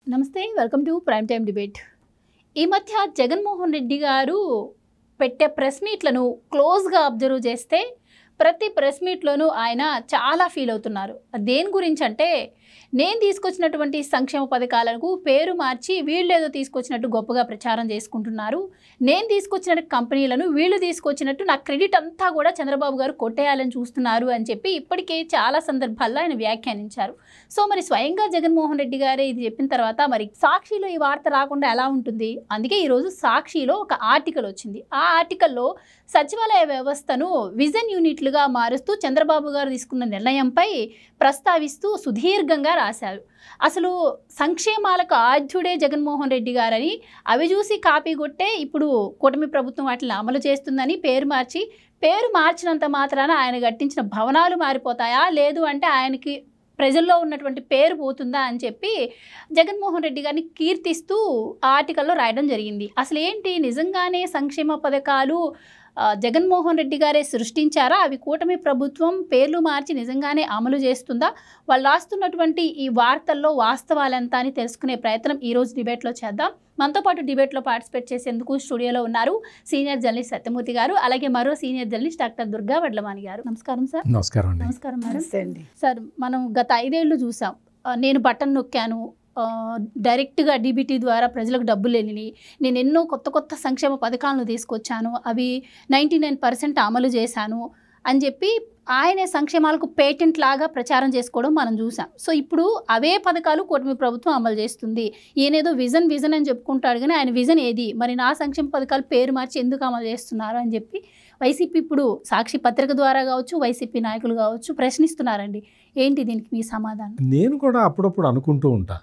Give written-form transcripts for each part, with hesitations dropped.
నమస్తే, welcome to prime time debate. ఈ మధ్య జగన్మోహన్ రెడ్డి గారు పెట్టే ప్రెస్ మీట్లను క్లోజ్గా అబ్జర్వ్ చేస్తే ప్రతి ప్రెస్ మీట్లోనూ ఆయన చాలా ఫీల్ అవుతున్నారు. దేని గురించి అంటే, నేను తీసుకొచ్చినటువంటి సంక్షేమ పథకాలకు పేరు మార్చి వీళ్ళేదో తీసుకొచ్చినట్టు గొప్పగా ప్రచారం చేసుకుంటున్నారు. నేను తీసుకొచ్చిన కంపెనీలను వీళ్ళు తీసుకొచ్చినట్టు నా క్రెడిట్ అంతా కూడా చంద్రబాబు గారు కొట్టేయాలని చూస్తున్నారు అని చెప్పి ఇప్పటికే చాలా సందర్భాల్లో ఆయన వ్యాఖ్యానించారు. సో మరి స్వయంగా జగన్మోహన్ రెడ్డి గారే ఇది చెప్పిన తర్వాత మరి సాక్షిలో ఈ వార్త రాకుండా ఎలా ఉంటుంది? అందుకే ఈరోజు సాక్షిలో ఒక ఆర్టికల్ వచ్చింది. ఆ ఆర్టికల్లో సచివాలయ వ్యవస్థను విజన్ యూనిట్లుగా మారుస్తూ చంద్రబాబు గారు తీసుకున్న నిర్ణయంపై ప్రస్తావిస్తూ సుదీర్ఘంగా రాశారు. అసలు సంక్షేమాలకు ఆద్యుడే జగన్మోహన్ రెడ్డి గారని, అవి చూసి కాపీ కొట్టే ఇప్పుడు కూటమి ప్రభుత్వం వాటిని అమలు చేస్తుందని పేరు మార్చినంత మాత్రాన ఆయన కట్టించిన భవనాలు మారిపోతాయా, లేదు అంటే ఆయనకి ప్రజల్లో ఉన్నటువంటి పేరు పోతుందా అని చెప్పి జగన్మోహన్ రెడ్డి గారిని కీర్తిస్తూ ఆర్టికల్లో రాయడం జరిగింది. అసలు ఏంటి, నిజంగానే సంక్షేమ పథకాలు జగన్మోహన్ రెడ్డి గారే సృష్టించారా? అవి కూటమి ప్రభుత్వం పేర్లు మార్చి నిజంగానే అమలు చేస్తుందా? వాళ్ళు రాస్తున్నటువంటి ఈ వార్తల్లో వాస్తవాలెంత అని తెలుసుకునే ప్రయత్నం ఈరోజు డిబేట్లో చేద్దాం. మనతో పాటు డిబేట్లో పార్టిసిపేట్ చేసేందుకు స్టూడియోలో ఉన్నారు సీనియర్ జర్నలిస్ట్ సత్యమూర్తి గారు, అలాగే మరో senior journalist doctor Durga Vadlamani గారు. నమస్కారం సార్. నమస్కారం. నమస్కారం మేడం. సార్, మనం గత 5 ఏళ్ళు చూసాం. నేను బటన్ నొక్కాను, డైరెక్ట్గా డీబీటీ ద్వారా ప్రజలకు డబ్బులు వెళ్ళినాయి, నేను ఎన్నో కొత్త సంక్షేమ పథకాలను తీసుకొచ్చాను, అవి 99% అమలు చేశాను అని చెప్పి ఆయన సంక్షేమాలకు పేటెంట్ లాగా ప్రచారం చేసుకోవడం మనం చూసాం. సో ఇప్పుడు అవే పథకాలు కూటమి ప్రభుత్వం అమలు చేస్తుంది. ఈయనేదో విజన్ అని చెప్పుకుంటాడు, కానీ ఆయన విజన్ ఏది? మరి నా సంక్షేమ పథకాలు పేరు మార్చి ఎందుకు అమలు చేస్తున్నారు అని చెప్పి వైసీపీ ఇప్పుడు సాక్షి పత్రిక ద్వారా కావచ్చు, వైసీపీ నాయకులు కావచ్చు ప్రశ్నిస్తున్నారండి. ఏంటి దీనికి మీ సమాధానం? నేను కూడా అప్పుడప్పుడు అనుకుంటూ ఉంటా,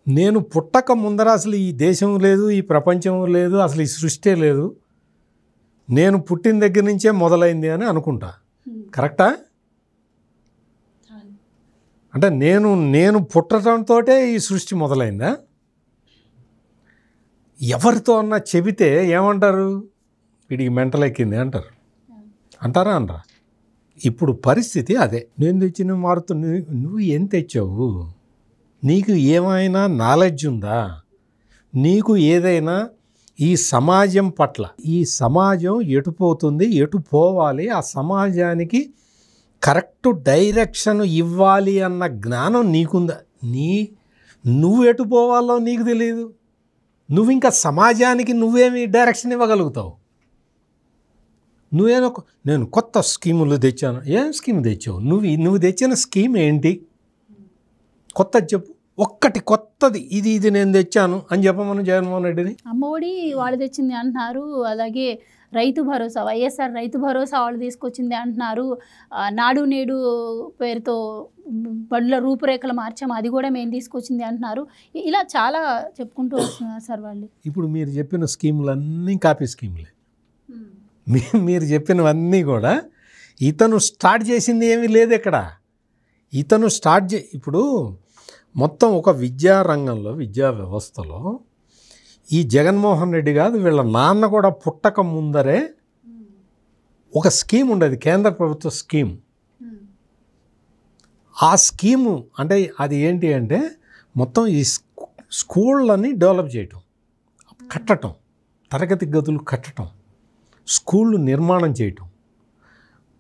నేను పుట్టక ముందర అసలు ఈ దేశం లేదు, ఈ ప్రపంచం లేదు, అసలు ఈ సృష్టి లేదు, నేను పుట్టిన దగ్గర నుంచే మొదలైంది అని అనుకుంటా. కరెక్టా? అంటే నేను పుట్టడంతో ఈ సృష్టి మొదలైందా? ఎవరితో అన్నా చెబితే ఏమంటారు? వీడికి మెంటల్ ఎక్కింది అంటారు. అంటారా అనరా? ఇప్పుడు పరిస్థితి అదే. నేను తెచ్చిన మారుతుంది. నువ్వు ఏం తెచ్చావు? నీకు ఏమైనా నాలెడ్జ్ ఉందా? నీకు ఏదైనా ఈ సమాజం పట్ల, ఈ సమాజం ఎటు పోతుంది, ఎటు పోవాలి, ఆ సమాజానికి కరెక్ట్ డైరెక్షన్ ఇవ్వాలి అన్న జ్ఞానం నీకుందా? నువ్వు ఎటు పోవాలో నీకు తెలియదు. నువ్వు ఇంకా సమాజానికి నువ్వేమి డైరెక్షన్ ఇవ్వగలుగుతావు? నేను కొత్త స్కీములు తెచ్చాను. ఏం స్కీమ్ తెచ్చావు? నువ్వు తెచ్చిన స్కీమ్ ఏంటి? కొత్తది చెప్పు. ఒక్కటి కొత్తది, ఇది నేను తెచ్చాను అని చెప్పమని జగన్మోహన్ రెడ్డిని. అమ్మఒడి వాళ్ళు తెచ్చింది అంటున్నారు, అలాగే రైతు భరోసా, వైఎస్ఆర్ రైతు భరోసా వాళ్ళు తీసుకొచ్చింది అంటున్నారు, నాడు నేడు పేరుతో బడుల రూపురేఖలు మార్చాము, అది కూడా మేము తీసుకొచ్చింది అంటున్నారు. ఇలా చాలా చెప్పుకుంటూ వస్తున్నారు సార్ వాళ్ళు. ఇప్పుడు మీరు చెప్పిన స్కీములన్నీ కాపీ స్కీములే. మీరు చెప్పినవన్నీ కూడా ఇతను స్టార్ట్ చేసింది ఏమీ లేదు ఇక్కడ. ఇతను ఇప్పుడు మొత్తం ఒక విద్యా రంగంలో, విద్యా వ్యవస్థలో ఈ జగన్మోహన్ రెడ్డి కాదు, వీళ్ళ నాన్న కూడా పుట్టక ముందరే ఒక స్కీమ్ ఉండేది, కేంద్ర ప్రభుత్వ స్కీమ్. ఆ స్కీము అంటే అది ఏంటి అంటే, మొత్తం ఈ స్కూళ్ళని డెవలప్ చేయటం, కట్టడం, తరగతి గదులు కట్టడం, స్కూళ్ళు నిర్మాణం చేయటం.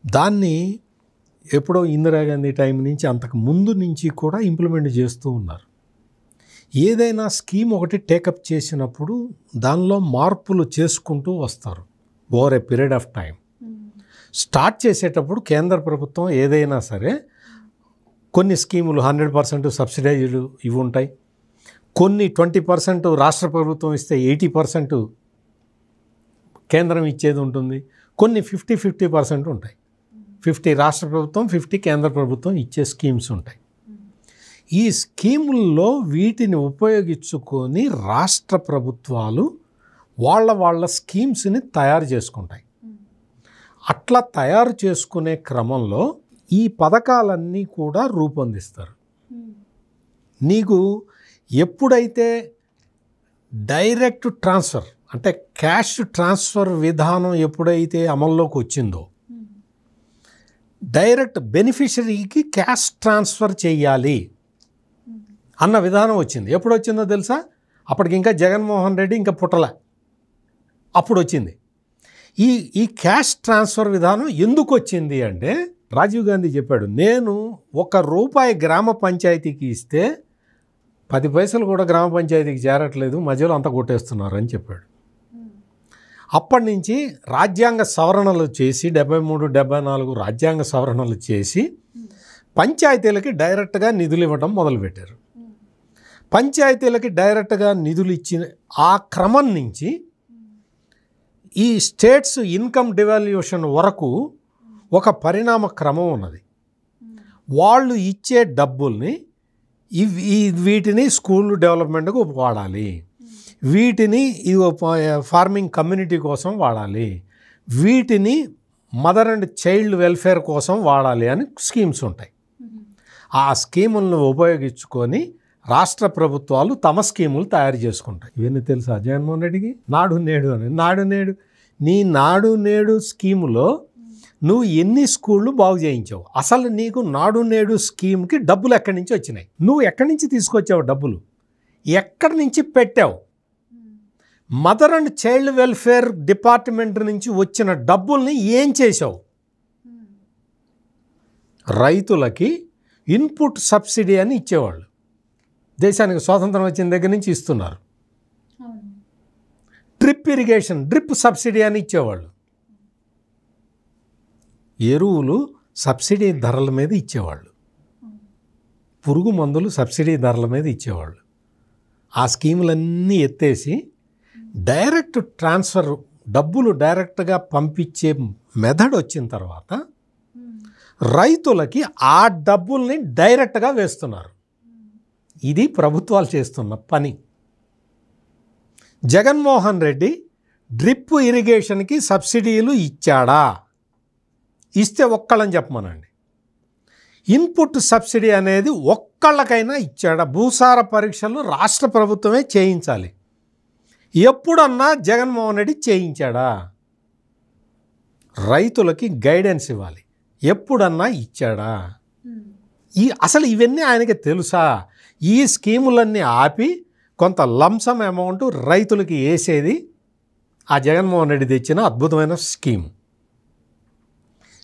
దాన్ని ఎప్పుడో ఇందిరాగాంధీ టైం నుంచి అంతకు ముందు నుంచి కూడా ఇంప్లిమెంట్ చేస్తూ ఉన్నారు. ఏదైనా స్కీమ్ ఒకటి టేకప్ చేసినప్పుడు దానిలో మార్పులు చేసుకుంటూ వస్తారు over a period of time. Start చేసేటప్పుడు కేంద్ర ప్రభుత్వం ఏదైనా సరే కొన్ని స్కీములు 100% సబ్సిడైజ్డ్ ఇవి ఉంటాయి, కొన్ని 20% రాష్ట్ర ప్రభుత్వం ఇస్తే 80% కేంద్రం ఇచ్చేది ఉంటుంది, కొన్ని 50% ఉంటాయి. 50 రాష్ట్ర ప్రభుత్వం, 50 కేంద్ర ప్రభుత్వం ఇచ్చే స్కీమ్స్ ఉంటాయి. ఈ స్కీముల్లో వీటిని ఉపయోగించుకొని రాష్ట్ర ప్రభుత్వాలు వాళ్ళ స్కీమ్స్ని తయారు చేసుకుంటాయి. అట్లా తయారు చేసుకునే క్రమంలో ఈ పథకాలన్నీ కూడా రూపొందిస్తారు. నీకు ఎప్పుడైతే డైరెక్ట్ ట్రాన్స్ఫర్ అంటే క్యాష్ ట్రాన్స్ఫర్ విధానం ఎప్పుడైతే అమల్లోకి వచ్చిందో, డైరెక్ట్ బెనిఫిషరీకి క్యాష్ ట్రాన్స్ఫర్ చేయాలి అన్న విధానం వచ్చింది. ఎప్పుడు వచ్చిందో తెలుసా? అప్పటికి ఇంకా జగన్మోహన్ రెడ్డి ఇంకా పుట్టలే, అప్పుడు వచ్చింది. ఈ క్యాష్ ట్రాన్స్ఫర్ విధానం ఎందుకు వచ్చింది అంటే, రాజీవ్ గాంధీ చెప్పాడు, నేను ₹1 గ్రామ పంచాయతీకి ఇస్తే 10 పైసలు కూడా గ్రామ పంచాయతీకి చేరట్లేదు, మధ్యలో అంతా కొట్టేస్తున్నారు అని చెప్పాడు. అప్పటి నుంచి రాజ్యాంగ సవరణలు చేసి 73, 74 రాజ్యాంగ సవరణలు చేసి పంచాయతీలకి డైరెక్ట్గా నిధులు ఇవ్వడం మొదలుపెట్టారు. పంచాయతీలకి డైరెక్ట్గా నిధులు ఇచ్చిన ఆ క్రమం నుంచి ఈ స్టేట్స్ ఇన్కమ్ డివాల్యూషన్ వరకు ఒక పరిణామ క్రమం ఉన్నది. వాళ్ళు ఇచ్చే డబ్బుల్ని వీటిని స్కూల్ డెవలప్మెంట్కు వాడాలి, వీటిని ఫార్మింగ్ కమ్యూనిటీ కోసం వాడాలి, వీటిని మదర్ అండ్ చైల్డ్ వెల్ఫేర్ కోసం వాడాలి అని స్కీమ్స్ ఉంటాయి. ఆ స్కీములను ఉపయోగించుకొని రాష్ట్ర ప్రభుత్వాలు తమ స్కీములు తయారు చేసుకుంటాయి. ఇవన్నీ తెలుసా జగన్మోహన్ రెడ్డికి? నాడు నేడు అని. నీ నాడు నేడు స్కీములో నువ్వు ఎన్ని స్కూళ్ళు బాగు చేయించావు? అసలు నీకు నాడు నేడు స్కీమ్కి డబ్బులు ఎక్కడి నుంచి వచ్చినాయి? నువ్వు ఎక్కడి నుంచి తీసుకొచ్చావు డబ్బులు? ఎక్కడి నుంచి పెట్టావు? Mother and child welfare department నుంచి వచ్చిన డబ్బుల్ని ఏం చేసావు? రైతులకి ఇన్పుట్ సబ్సిడీ అని ఇచ్చేవాళ్ళు, దేశానికి స్వాతంత్రం వచ్చిన దగ్గర నుంచి ఇస్తున్నారు. డ్రిప్ ఇరిగేషన్, డ్రిప్ సబ్సిడీ అని ఇచ్చేవాళ్ళు. ఎరువులు సబ్సిడీ ధరల మీద ఇచ్చేవాళ్ళు, పురుగు మందులు సబ్సిడీ ధరల మీద ఇచ్చేవాళ్ళు. ఆ స్కీములన్నీ ఎత్తేసి డైరెక్ట్ ట్రాన్స్ఫర్, డబ్బులు డైరెక్ట్గా పంపించే మెథడ్ వచ్చిన తర్వాత రైతులకి ఆ డబ్బుల్ని డైరెక్ట్గా వేస్తున్నారు. ఇది ప్రభుత్వాలు చేస్తున్న పని. జగన్మోహన్ రెడ్డి డ్రిప్ ఇరిగేషన్కి సబ్సిడీలు ఇచ్చాడా? ఇస్తే ఒక్కళ్ళని చెప్పమనండి. ఇన్పుట్ సబ్సిడీ అనేది ఒక్కళ్ళకైనా ఇచ్చాడా? భూసార పరీక్షలు రాష్ట్ర ప్రభుత్వమే చేయించాలి. ఎప్పుడన్నా జగన్మోహన్ రెడ్డి చేయించాడా? రైతులకి గైడెన్స్ ఇవ్వాలి, ఎప్పుడన్నా ఇచ్చాడా? అసలు ఇవన్నీ ఆయనకి తెలుసా? ఈ స్కీములన్నీ ఆపి కొంత లంసమ్ అమౌంట్ రైతులకి వేసేది ఆ జగన్మోహన్ రెడ్డి తెచ్చిన అద్భుతమైన స్కీమ్.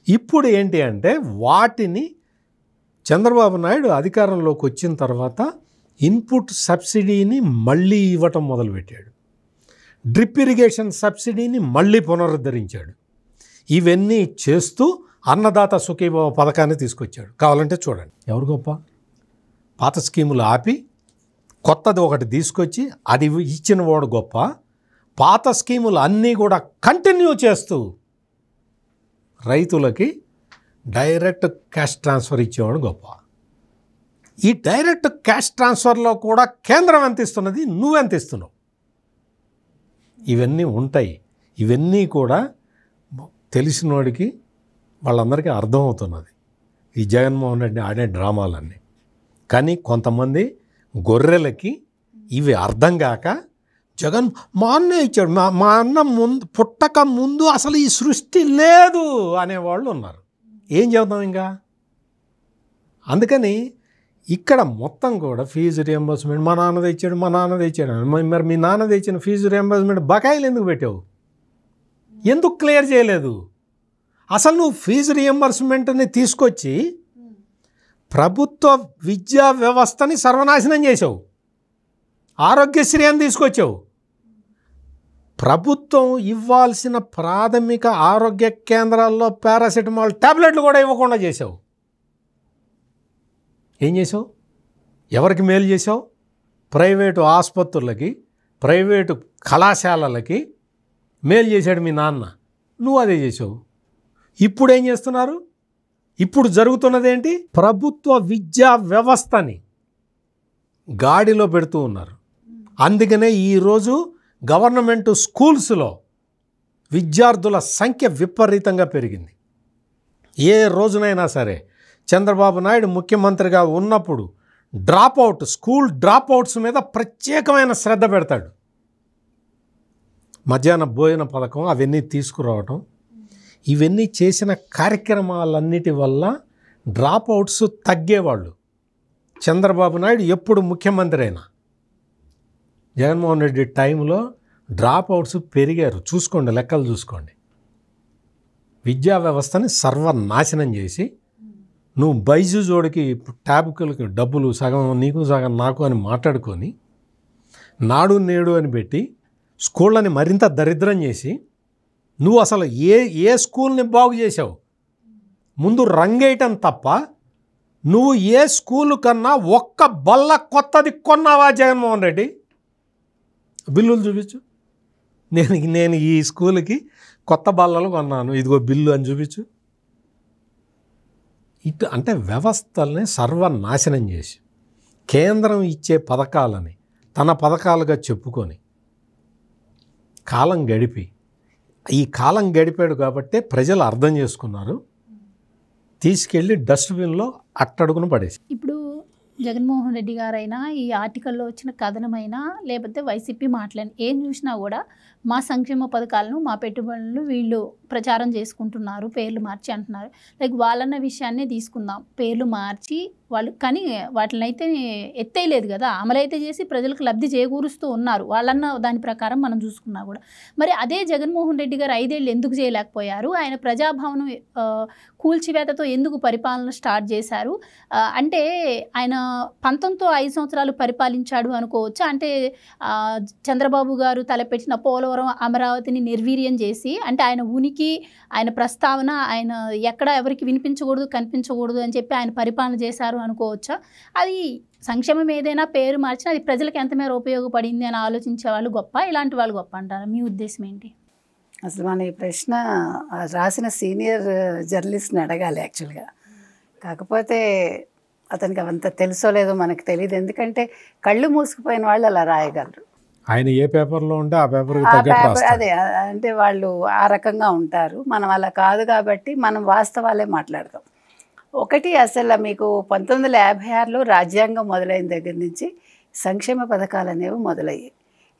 ఇప్పుడు ఏంటి అంటే, వాటిని చంద్రబాబు నాయుడు అధికారంలోకి వచ్చిన తర్వాత ఇన్పుట్ సబ్సిడీని మళ్ళీ ఇవ్వటం మొదలుపెట్టాడు. డ్రిప్ ఇరిగేషన్ సబ్సిడీని మళ్ళీ పునరుద్ధరించాడు. ఇవన్నీ చేస్తూ అన్నదాత సుఖీభవ పథకాన్ని తీసుకొచ్చాడు. కావాలంటే చూడండి. ఎవరు గొప్ప? పాత స్కీములు ఆపి కొత్తది ఒకటి తీసుకొచ్చి అది ఇచ్చిన వాడు గొప్ప, పాత స్కీములు అన్నీ కూడా కంటిన్యూ చేస్తూ రైతులకి డైరెక్ట్ క్యాష్ ట్రాన్స్ఫర్ ఇచ్చేవాడు గొప్ప. ఈ డైరెక్ట్ క్యాష్ ట్రాన్స్ఫర్లో కూడా కేంద్రం ఎంత ఇస్తున్నది, నువ్వెంత ఇస్తున్నావు? ఇవన్నీ ఉంటాయి. ఇవన్నీ కూడా తెలిసినోడికి వాళ్ళందరికీ అర్థమవుతున్నది ఈ జగన్మోహన్ రెడ్డి ఆడే డ్రామాలన్నీ. కానీ కొంతమంది గొర్రెలకి ఇవి అర్థం కాక, జగన్ మా అన్నే ఇచ్చాడు, మా అన్న పుట్టక ముందు అసలు ఈ సృష్టి లేదు అనేవాళ్ళు ఉన్నారు. ఏం చెబుతాం ఇంకా? అందుకని ఇక్కడ మొత్తం కూడా ఫీజు రియంబర్స్మెంట్, మా నాన్న తెచ్చాడు, మా నాన్న తెచ్చాడు. మరి మీ నాన్న తెచ్చిన ఫీజు రియంబర్స్మెంట్ బకాయిలు ఎందుకు పెట్టావు? ఎందుకు క్లియర్ చేయలేదు? అసలు నువ్వు ఫీజు రియంబర్స్మెంట్ని తీసుకొచ్చి ప్రభుత్వ విద్యా వ్యవస్థని సర్వనాశనం చేసావు. ఆరోగ్యశ్రీ అని తీసుకొచ్చావు. ప్రభుత్వం ఇవ్వాల్సిన ప్రాథమిక ఆరోగ్య కేంద్రాల్లో పారాసెటమాల్ టాబ్లెట్లు కూడా ఇవ్వకుండా చేసావు. ఏం చేసావు? ఎవరికి మేలు చేసావు? ప్రైవేటు ఆసుపత్రులకి, ప్రైవేటు కళాశాలలకి మేలు చేశాడు మీ నాన్న, నువ్వు అదే చేసావు. ఇప్పుడు ఏం చేస్తున్నారు? ఇప్పుడు జరుగుతున్నది ఏంటి? ప్రభుత్వ విద్యా వ్యవస్థని గాడిలో పెడుతూ ఉన్నారు. అందుకనే ఈరోజు గవర్నమెంట్ స్కూల్స్లో విద్యార్థుల సంఖ్య విపరీతంగా పెరిగింది. ఏ రోజునైనా సరే చంద్రబాబు నాయుడు ముఖ్యమంత్రిగా ఉన్నప్పుడు స్కూల్ డ్రాప్అవుట్స్ మీద ప్రత్యేకమైన శ్రద్ధ పెడతాడు. మధ్యాహ్న భోజన పథకం అవన్నీ తీసుకురావటం, ఇవన్నీ చేసిన కార్యక్రమాలన్నిటి వల్ల డ్రాప్అవుట్స్ తగ్గేవాళ్ళు. చంద్రబాబు నాయుడు ఎప్పుడు ముఖ్యమంత్రి అయినా జగన్మోహన్ రెడ్డి టైంలో డ్రాప్ అవుట్స్ పెరిగారు. చూసుకోండి, లెక్కలు చూసుకోండి. విద్యా వ్యవస్థని సర్వనాశనం చేసి నువ్వు బైజూజోడికి ట్యాబ్కి డబ్బులు సగం నీకు సగం నాకు అని మాట్లాడుకొని నాడు నేడు అని పెట్టి స్కూళ్ళని మరింత దరిద్రం చేసి నువ్వు అసలు ఏ స్కూల్ని బాగు చేసావు? ముందు రంగేయటం తప్ప నువ్వు ఏ స్కూలు కన్నా ఒక్క బల్ల కొత్తది కొన్నావా జగన్మోహన్ రెడ్డి? బిల్లులు చూపించు. నేను ఈ స్కూల్కి కొత్త బల్లలు కొన్నాను, ఇదిగో బిల్లు అని చూపించు. ఇటు అంటే వ్యవస్థల్ని సర్వనాశనం చేసి కేంద్రం ఇచ్చే పథకాలని తన పథకాలుగా చెప్పుకొని కాలం గడిపి ఈ కాలం గడిపాడు కాబట్టే ప్రజలు అర్థం చేసుకున్నారు, తీసుకెళ్ళి డస్ట్బిన్లో అట్టడుగును పడేసి. ఇప్పుడు జగన్మోహన్ రెడ్డి గారైనా ఈ ఆర్టికల్లో వచ్చిన కథనమైనా లేకపోతే వైసీపీ మాటలని ఏం చూసినా కూడా మా సంక్షేమ పథకాలను మా పెట్టుబడులను వీళ్ళు ప్రచారం చేసుకుంటున్నారు, పేర్లు మార్చి అంటున్నారు. లైక్ వాళ్ళన్న విషయాన్నే తీసుకుందాం, పేర్లు మార్చి వాళ్ళు కానీ వాటిని అయితే ఎత్తేయలేదు కదా, అమలైతే చేసి ప్రజలకు లబ్ధి చేకూరుస్తూ ఉన్నారు వాళ్ళన్న దాని ప్రకారం మనం చూసుకున్నా కూడా. మరి అదే జగన్మోహన్ రెడ్డి గారు 5 ఏళ్ళు ఎందుకు చేయలేకపోయారు? ఆయన ప్రజాభవనం కూల్చివేతతో ఎందుకు పరిపాలన స్టార్ట్ చేశారు? అంటే ఆయన 19తో 5 సంవత్సరాలు పరిపాలించాడు అనుకోవచ్చు. అంటే చంద్రబాబు గారు తలపెట్టిన పోలవరం అమరావతిని నిర్వీర్యం చేసి, అంటే ఆయన ఉనికి, ఆయన ప్రస్తావన, ఆయన ఎక్కడ ఎవరికి వినిపించకూడదు కనిపించకూడదు అని చెప్పి ఆయన పరిపాలన చేశారు అనుకోవచ్చా? అది సంక్షేమం ఏదైనా పేరు మార్చినా అది ప్రజలకు ఎంత మేర ఉపయోగపడింది అని ఆలోచించే వాళ్ళు గొప్ప, ఇలాంటి వాళ్ళు గొప్ప అంటారా? మీ ఉద్దేశం ఏంటి? అసలు మన ఈ ప్రశ్న రాసిన సీనియర్ జర్నలిస్ట్ని అడగాలి యాక్చువల్గా. కాకపోతే అతనికి అవంత తెలుసో లేదో మనకు తెలియదు, ఎందుకంటే కళ్ళు మూసుకుపోయిన వాళ్ళు అలా రాయగలరు. ఆయన ఏ పేపర్లో ఉంటే ఆ పేపర్ అదే, అంటే వాళ్ళు ఆ రకంగా ఉంటారు. మనం అలా కాదు కాబట్టి మనం వాస్తవాలే మాట్లాడతాం. ఒకటి, అసలు మీకు 1956లో రాజ్యాంగం మొదలైన దగ్గర నుంచి సంక్షేమ పథకాలు అనేవి మొదలయ్యాయి.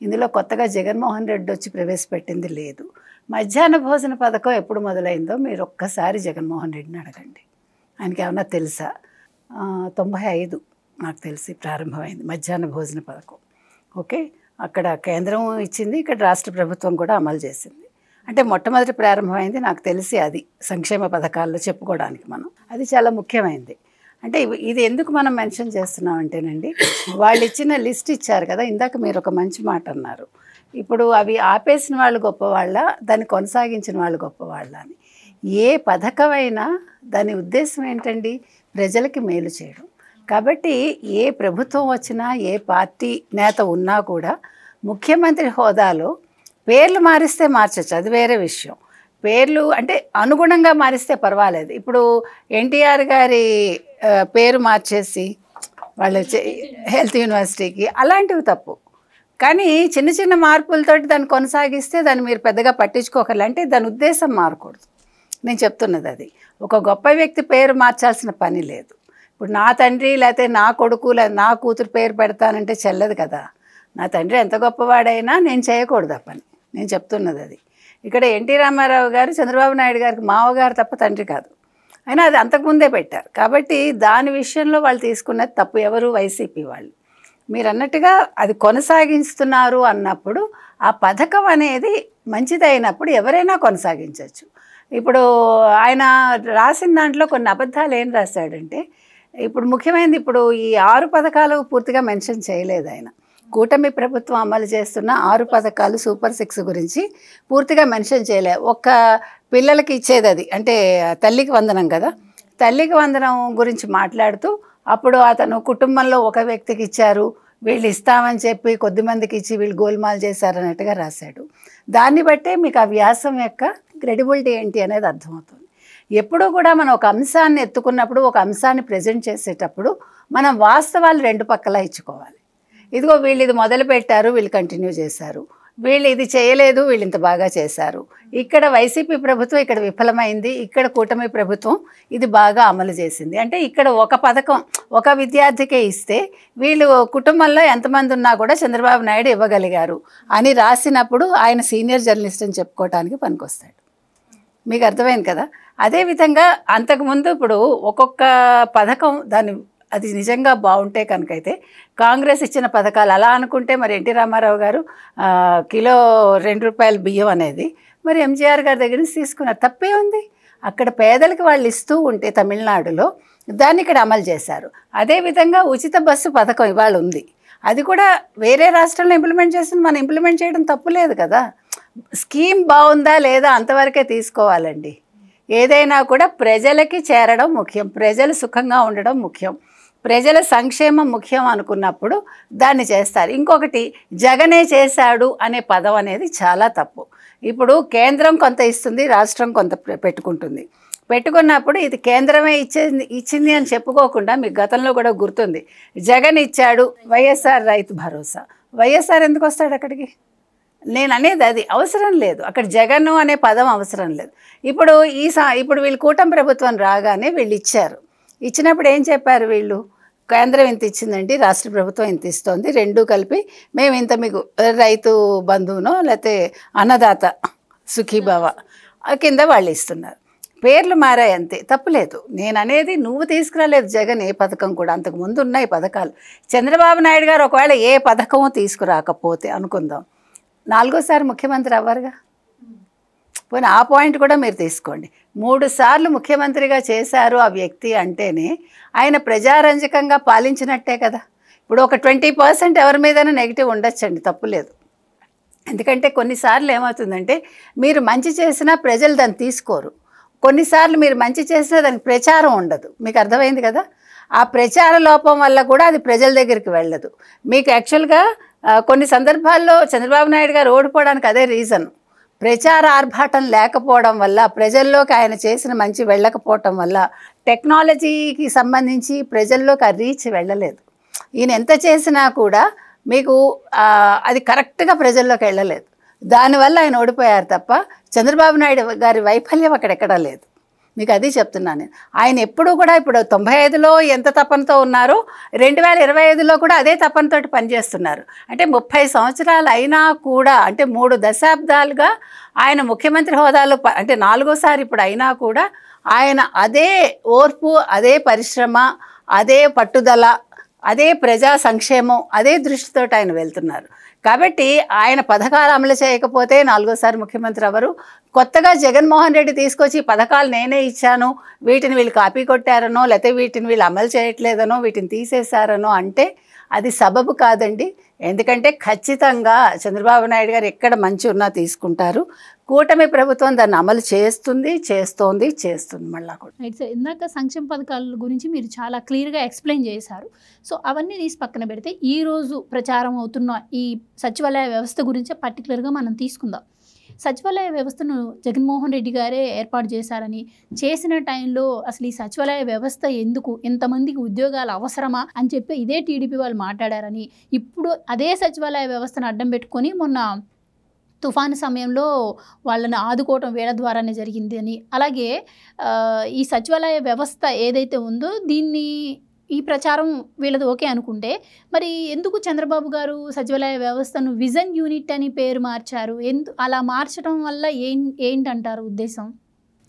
ఇందులో కొత్తగా జగన్మోహన్ రెడ్డి వచ్చి ప్రవేశపెట్టింది లేదు. మధ్యాహ్న భోజన పథకం ఎప్పుడు మొదలైందో మీరు ఒక్కసారి జగన్మోహన్ రెడ్డిని అడగండి, ఆయనకి ఏమన్నా తెలుసా? 95 నాకు తెలిసి ప్రారంభమైంది మధ్యాహ్న భోజన పథకం. ఓకే, అక్కడ కేంద్రం ఇచ్చింది, ఇక్కడ రాష్ట్ర ప్రభుత్వం కూడా అమలు చేసింది. అంటే మొట్టమొదటి ప్రారంభమైంది నాకు తెలిసి అది సంక్షేమ పథకాల్లో చెప్పుకోవడానికి మనం. అది చాలా ముఖ్యమైనది. అంటే ఇది ఎందుకు మనం మెన్షన్ చేస్తున్నాం అంటేనండి, వాళ్ళు ఇచ్చిన లిస్ట్ ఇచ్చారు కదా, ఇందాక మీరు ఒక మంచి మాట అన్నారు. ఇప్పుడు అవి ఆపేసిన వాళ్ళు గొప్పవాళ్ళ, దాన్ని కొనసాగించిన వాళ్ళు గొప్పవాళ్ళ అని. ఏ పథకమైనా దాని ఉద్దేశం ఏంటండి? ప్రజలకి మేలు చేయడం. కాబట్టి ఏ ప్రభుత్వం వచ్చినా, ఏ పార్టీ నేత ఉన్నా కూడా ముఖ్యమంత్రి హోదాలో పేర్లు మారిస్తే మార్చచ్చు, అది వేరే విషయం. పేర్లు అంటే అనుగుణంగా మారిస్తే పర్వాలేదు. ఇప్పుడు ఎన్టీఆర్ గారి పేరు మార్చేసి వాళ్ళు హెల్త్ యూనివర్సిటీకి, అలాంటివి తప్పు. కానీ చిన్న చిన్న మార్పులతోటి దాన్ని కొనసాగిస్తే దాన్ని మీరు పెద్దగా పట్టించుకోకర్లే, అంటే దాని ఉద్దేశం మారకూడదు. నేను చెప్తున్నది అది. ఒక గొప్ప వ్యక్తి పేరు మార్చాల్సిన పని లేదు. ఇప్పుడు నా తండ్రి లేకపోతే నా కొడుకు లేదా నా కూతురు పేరు పెడతానంటే చెల్లదు కదా. నా తండ్రి ఎంత గొప్పవాడైనా నేను చేయకూడదు ఆ పని. నేను చెప్తున్నది అది. ఇక్కడ ఎన్టీ రామారావు గారు చంద్రబాబు నాయుడు గారికి మావగారు తప్ప తండ్రి కాదు, అయినా అది అంతకుముందే పెట్టారు. కాబట్టి దాని విషయంలో వాళ్ళు తీసుకున్నది తప్పు. ఎవరు? వైసీపీ వాళ్ళు. మీరు అన్నట్టుగా అది కొనసాగిస్తున్నారు అన్నప్పుడు ఆ పథకం అనేది మంచిదైనప్పుడు ఎవరైనా కొనసాగించవచ్చు. ఇప్పుడు ఆయన రాసిన దాంట్లో కొన్ని అబద్ధాలు ఏం రాశాడంటే, ఇప్పుడు ముఖ్యమైనది, ఇప్పుడు ఈ 6 పథకాలు పూర్తిగా మెన్షన్ చేయలేదు ఆయన. కూటమి ప్రభుత్వం అమలు చేస్తున్న 6 పథకాలు సూపర్ 6 గురించి పూర్తిగా మెన్షన్ చేయలే. ఒక్క పిల్లలకి ఇచ్చేది అది, అంటే తల్లికి వందనం కదా, తల్లికి వందనం గురించి మాట్లాడుతూ అప్పుడు అతను కుటుంబంలో ఒక వ్యక్తికి ఇచ్చారు, వీళ్ళు ఇస్తామని చెప్పి కొద్దిమందికి ఇచ్చి వీళ్ళు గోల్మాల్ చేశారన్నట్టుగా రాశాడు. దాన్ని బట్టే మీకు ఆ వ్యాసం యొక్క క్రెడిబిలిటీ ఏంటి అనేది అర్థమవుతుంది. ఎప్పుడూ కూడా మనం ఒక అంశాన్ని ఎత్తుకున్నప్పుడు, ఒక అంశాన్ని ప్రజెంట్ చేసేటప్పుడు మనం వాస్తవాలు 2 పక్కలా ఇచ్చుకోవాలి. ఇదిగో వీళ్ళు ఇది మొదలు పెట్టారు, వీళ్ళు కంటిన్యూ చేశారు, వీళ్ళు ఇది చేయలేదు, వీళ్ళు ఇంత బాగా చేశారు, ఇక్కడ వైసీపీ ప్రభుత్వం ఇక్కడ విఫలమైంది, ఇక్కడ కూటమి ప్రభుత్వం ఇది బాగా అమలు చేసింది. అంటే ఇక్కడ ఒక పథకం ఒక విద్యార్థికే ఇస్తే వీళ్ళు కుటుంబంలో ఎంతమంది ఉన్నా కూడా చంద్రబాబు నాయుడు ఇవ్వగలిగారు అని రాసినప్పుడు ఆయన సీనియర్ జర్నలిస్ట్ అని చెప్పుకోవడానికి పనికొస్తాడు. మీకు అర్థమైంది కదా. అదేవిధంగా అంతకుముందు ఇప్పుడు ఒక్కొక్క పథకం దాని అది నిజంగా బాగుంటే కనుకైతే కాంగ్రెస్ ఇచ్చిన పథకాలు అలా అనుకుంటే మరి ఎన్టీ రామారావు గారు కిలో ₹2 బియ్యం అనేది మరి ఎంజీఆర్ గారి దగ్గర నుంచి తీసుకున్నారు. తప్పే ఉంది. అక్కడ పేదలకు వాళ్ళు ఇస్తూ ఉంటే తమిళనాడులో దాన్ని ఇక్కడ అమలు చేశారు. అదేవిధంగా ఉచిత బస్సు పథకం ఇవాళ ఉంది. అది కూడా వేరే రాష్ట్రంలో ఇంప్లిమెంట్ చేస్తుంది, మనం ఇంప్లిమెంట్ చేయడం తప్పు లేదు కదా. స్కీమ్ బాగుందా లేదా అంతవరకే తీసుకోవాలండి. ఏదైనా కూడా ప్రజలకి చేరడం ముఖ్యం, ప్రజలు సుఖంగా ఉండడం ముఖ్యం, ప్రజల సంక్షేమం ముఖ్యం అనుకున్నప్పుడు దాన్ని చేస్తారు. ఇంకొకటి జగనే చేశాడు అనే పదం అనేది చాలా తప్పు. ఇప్పుడు కేంద్రం కొంత ఇస్తుంది, రాష్ట్రం కొంత పెట్టుకుంటుంది. పెట్టుకున్నప్పుడు ఇది కేంద్రమే ఇచ్చింది అని చెప్పుకోకుండా, మీకు గతంలో కూడా గుర్తుంది, జగన్ ఇచ్చాడు వైఎస్ఆర్ రైతు భరోసా. వైఎస్ఆర్ ఎందుకు వస్తాడు అక్కడికి? నేను అనేది అది అవసరం లేదు. అక్కడ జగన్ అనే పదం అవసరం లేదు. ఇప్పుడు ఇప్పుడు వీళ్ళు కూటమి ప్రభుత్వం రాగానే వీళ్ళు ఇచ్చారు. ఇచ్చినప్పుడు ఏం చెప్పారు వీళ్ళు? కేంద్రం ఇంత ఇచ్చిందండి, రాష్ట్ర ప్రభుత్వం ఇంత ఇస్తోంది, రెండూ కలిపి మేము ఇంత మీకు రైతు బంధువునో లేకపోతే అన్నదాత సుఖీభావ కింద వాళ్ళు ఇస్తున్నారు. పేర్లు మారాయి అంతే, తప్పులేదు. నేను అనేది నువ్వు తీసుకురాలేదు జగన్ ఏ పథకం కూడా, అంతకుముందు ఉన్నాయి పథకాలు. చంద్రబాబు నాయుడు గారు ఒకవేళ ఏ పథకమో తీసుకురాకపోతే అనుకుందాం, 4వ ముఖ్యమంత్రి అవ్వరుగా. పోనీ ఆ పాయింట్ కూడా మీరు తీసుకోండి. 3 సార్లు ముఖ్యమంత్రిగా చేశారు ఆ వ్యక్తి అంటేనే ఆయన ప్రజారంజకంగా పాలించినట్టే కదా. ఇప్పుడు ఒక 20% ఎవరి మీదైనా నెగిటివ్ ఉండొచ్చండి, తప్పులేదు. ఎందుకంటే కొన్నిసార్లు ఏమవుతుందంటే మీరు మంచి చేసినా ప్రజలు దాన్ని తీసుకోరు, కొన్నిసార్లు మీరు మంచి చేసినా దానికి ప్రచారం ఉండదు. మీకు అర్థమైంది కదా. ఆ ప్రచార లోపం వల్ల కూడా అది ప్రజల దగ్గరికి వెళ్ళదు. మీకు యాక్చువల్గా కొన్ని సందర్భాల్లో చంద్రబాబు నాయుడు గారు ఓడిపోవడానికి అదే రీజన్. ప్రచార ఆర్భాటం లేకపోవడం వల్ల, ప్రజల్లోకి ఆయన చేసిన మంచి వెళ్ళకపోవటం వల్ల, టెక్నాలజీకి సంబంధించి ప్రజల్లోకి ఆ రీచ్ వెళ్ళలేదు. ఈయన ఎంత చేసినా కూడా మీకు అది కరెక్ట్గా ప్రజల్లోకి వెళ్ళలేదు. దానివల్ల ఆయన ఓడిపోయారు తప్ప చంద్రబాబు నాయుడు గారి వైఫల్యం అక్కడెక్కడా లేదు. మీకు అది చెప్తున్నాను. ఆయన ఎప్పుడూ కూడా ఇప్పుడు 95లో ఎంత తపనతో ఉన్నారో 2025లో కూడా అదే తపనతోటి పనిచేస్తున్నారు. అంటే 30 సంవత్సరాలు అయినా కూడా, అంటే 3 దశాబ్దాలుగా ఆయన ముఖ్యమంత్రి హోదాలో అంటే 4వసారి ఇప్పుడు అయినా కూడా ఆయన అదే ఓర్పు, అదే పరిశ్రమ, అదే పట్టుదల, అదే ప్రజా సంక్షేమం, అదే దృష్టితో ఆయన వెళ్తున్నారు. కాబట్టి ఆయన పథకాలు అమలు చేయకపోతే 4వసారి ముఖ్యమంత్రి ఎవరు? కొత్తగా జగన్మోహన్ రెడ్డి తీసుకొచ్చి పథకాలు నేనే ఇచ్చాను, వీటిని వీళ్ళు కాపీ కొట్టారనో, లేకపోతే వీటిని వీళ్ళు అమలు చేయట్లేదనో, వీటిని తీసేశారనో అంటే అది సబబు కాదండి. ఎందుకంటే ఖచ్చితంగా చంద్రబాబు నాయుడు గారు ఎక్కడ మంచి ఉన్నా తీసుకుంటారు. కూటమి ప్రభుత్వం దాన్ని అమలు చేస్తోంది మళ్ళా కూడా. రైట్ సార్, ఇందాక సంక్షేమ పథకాల గురించి మీరు చాలా క్లియర్గా ఎక్స్ప్లెయిన్ చేశారు. సో అవన్నీ తీసి పక్కన పెడితే ఈరోజు ప్రచారం అవుతున్న ఈ సచివాలయ వ్యవస్థ గురించి పర్టికులర్గా మనం తీసుకుందాం. సచివాలయ వ్యవస్థను జగన్మోహన్ రెడ్డి గారే ఏర్పాటు చేశారని, చేసిన టైంలో అసలు ఈ సచివాలయ వ్యవస్థ ఎందుకు, ఎంతమందికి ఉద్యోగాలు అవసరమా అని చెప్పి ఇదే టీడీపీ వాళ్ళు మాట్లాడారని, ఇప్పుడు అదే సచివాలయ వ్యవస్థను అడ్డం పెట్టుకొని మొన్న తుఫాను సమయంలో వాళ్ళని ఆదుకోవటం వీళ్ళ ద్వారానే జరిగింది అని, అలాగే ఈ సచివాలయ వ్యవస్థ ఏదైతే ఉందో దీన్ని ఈ ప్రచారం వీళ్ళది ఓకే అనుకుంటే, మరి ఎందుకు చంద్రబాబు గారు సచివాలయ వ్యవస్థను విజన్ యూనిట్ అని పేరు మార్చారు? అలా మార్చడం వల్ల ఏంటంటారు ఉద్దేశం?